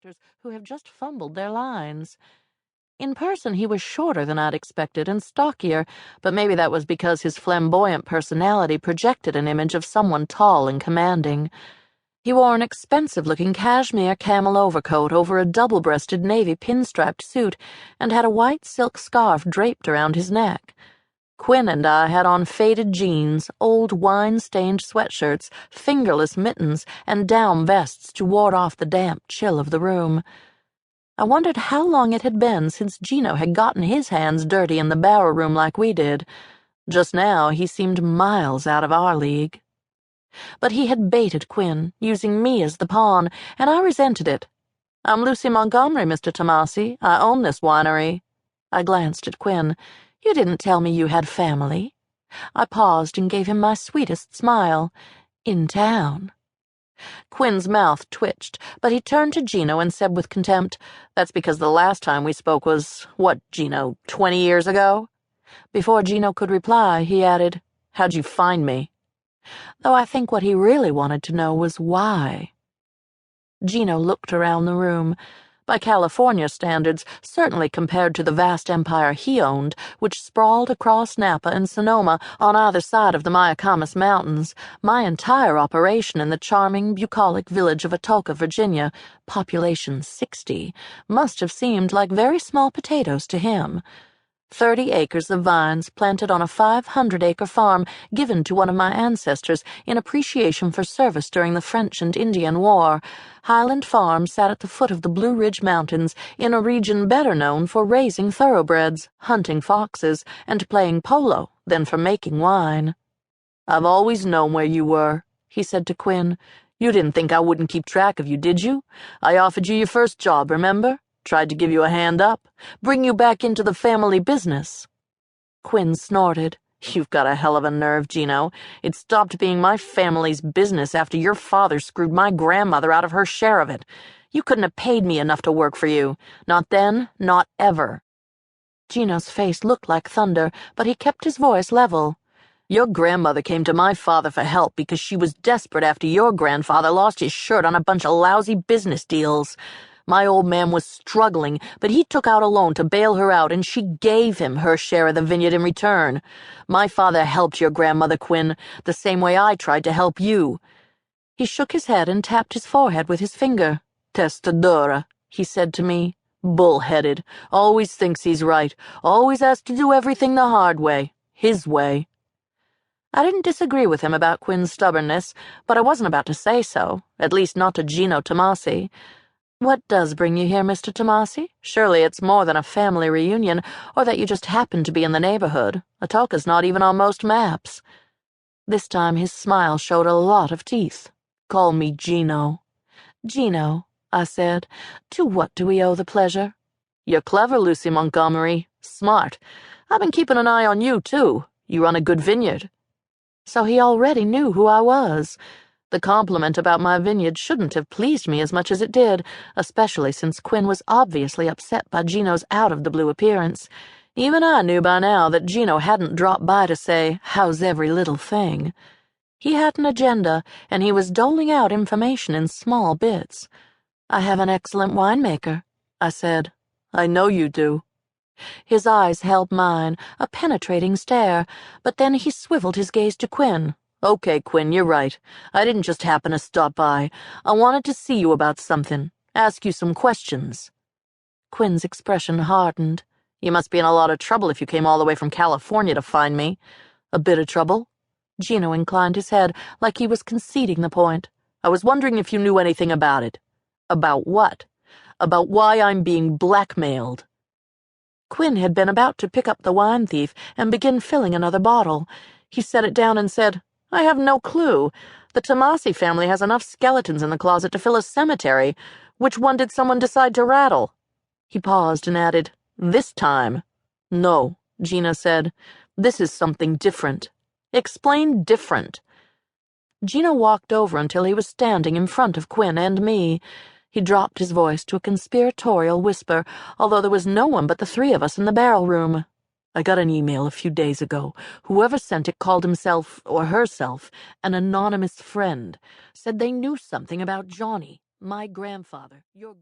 actors who have just fumbled their lines. In person, he was shorter than I'd expected and stockier, but maybe that was because his flamboyant personality projected an image of someone tall and commanding. He wore an expensive-looking cashmere camel overcoat over a double-breasted navy pinstriped suit and had a white silk scarf draped around his neck. Quinn and I had on faded jeans, old wine-stained sweatshirts, fingerless mittens, and down vests to ward off the damp chill of the room. I wondered how long it had been since Gino had gotten his hands dirty in the barrel room like we did. Just now, he seemed miles out of our league. But he had baited Quinn, using me as the pawn, and I resented it. "I'm Lucie Montgomery, Mr. Tomassi. I own this winery." I glanced at Quinn. "You didn't tell me you had family." I paused and gave him my sweetest smile. "In town." Quinn's mouth twitched, but he turned to Gino and said with contempt, "That's because the last time we spoke was, what, Gino, 20 years ago?" Before Gino could reply, he added, "How'd you find me?" Though I think what he really wanted to know was why. Gino looked around the room. By California standards, certainly compared to the vast empire he owned, which sprawled across Napa and Sonoma on either side of the Mayacamas Mountains, my entire operation in the charming, bucolic village of Atoka, Virginia, population 60, must have seemed like very small potatoes to him. 30 acres of vines planted on a 500-acre farm given to one of my ancestors in appreciation for service during the French and Indian War. Highland Farm sat at the foot of the Blue Ridge Mountains in a region better known for raising thoroughbreds, hunting foxes, and playing polo than for making wine. "I've always known where you were," he said to Quinn. "You didn't think I wouldn't keep track of you, did you? I offered you your first job, remember? Tried to give you a hand up, bring you back into the family business." Quinn snorted. "You've got a hell of a nerve, Gino. It stopped being my family's business after your father screwed my grandmother out of her share of it. You couldn't have paid me enough to work for you. Not then, not ever." Gino's face looked like thunder, but he kept his voice level. "Your grandmother came to my father for help because she was desperate after your grandfather lost his shirt on a bunch of lousy business deals. My old man was struggling, but he took out a loan to bail her out, and she gave him her share of the vineyard in return. My father helped your grandmother, Quinn, the same way I tried to help you." He shook his head and tapped his forehead with his finger. "Testadora," he said to me. "Bull-headed. Always thinks he's right. Always has to do everything the hard way. His way." I didn't disagree with him about Quinn's stubbornness, but I wasn't about to say so, at least not to Gino Tomassi. "What does bring you here, Mr. Tomassi? Surely it's more than a family reunion, or that you just happen to be in the neighborhood. Atoka's not even on most maps." This time his smile showed a lot of teeth. "Call me Gino." "Gino," I said. "To what do we owe the pleasure?" "You're clever, Lucie Montgomery. Smart. I've been keeping an eye on you, too. You run a good vineyard." So he already knew who I was. The compliment about my vineyard shouldn't have pleased me as much as it did, especially since Quinn was obviously upset by Gino's out-of-the-blue appearance. Even I knew by now that Gino hadn't dropped by to say, "How's every little thing?" He had an agenda, and he was doling out information in small bits. "I have an excellent winemaker," I said. "I know you do." His eyes held mine, a penetrating stare, but then he swiveled his gaze to Quinn. "Okay, Quinn, you're right. I didn't just happen to stop by. I wanted to see you about something, ask you some questions." Quinn's expression hardened. "You must be in a lot of trouble if you came all the way from California to find me." "A bit of trouble?" Gino inclined his head, like he was conceding the point. "I was wondering if you knew anything about it." "About what?" "About why I'm being blackmailed." Quinn had been about to pick up the wine thief and begin filling another bottle. He set it down and said, "I have no clue. The Tomassi family has enough skeletons in the closet to fill a cemetery. Which one did someone decide to rattle?" He paused and added, "This time." "No," Gina said. "This is something different." "Explain different." Gino walked over until he was standing in front of Quinn and me. He dropped his voice to a conspiratorial whisper, although there was no one but the three of us in the barrel room. "I got an email a few days ago. Whoever sent it called himself, or herself, an anonymous friend. Said they knew something about Johnny, my grandfather, your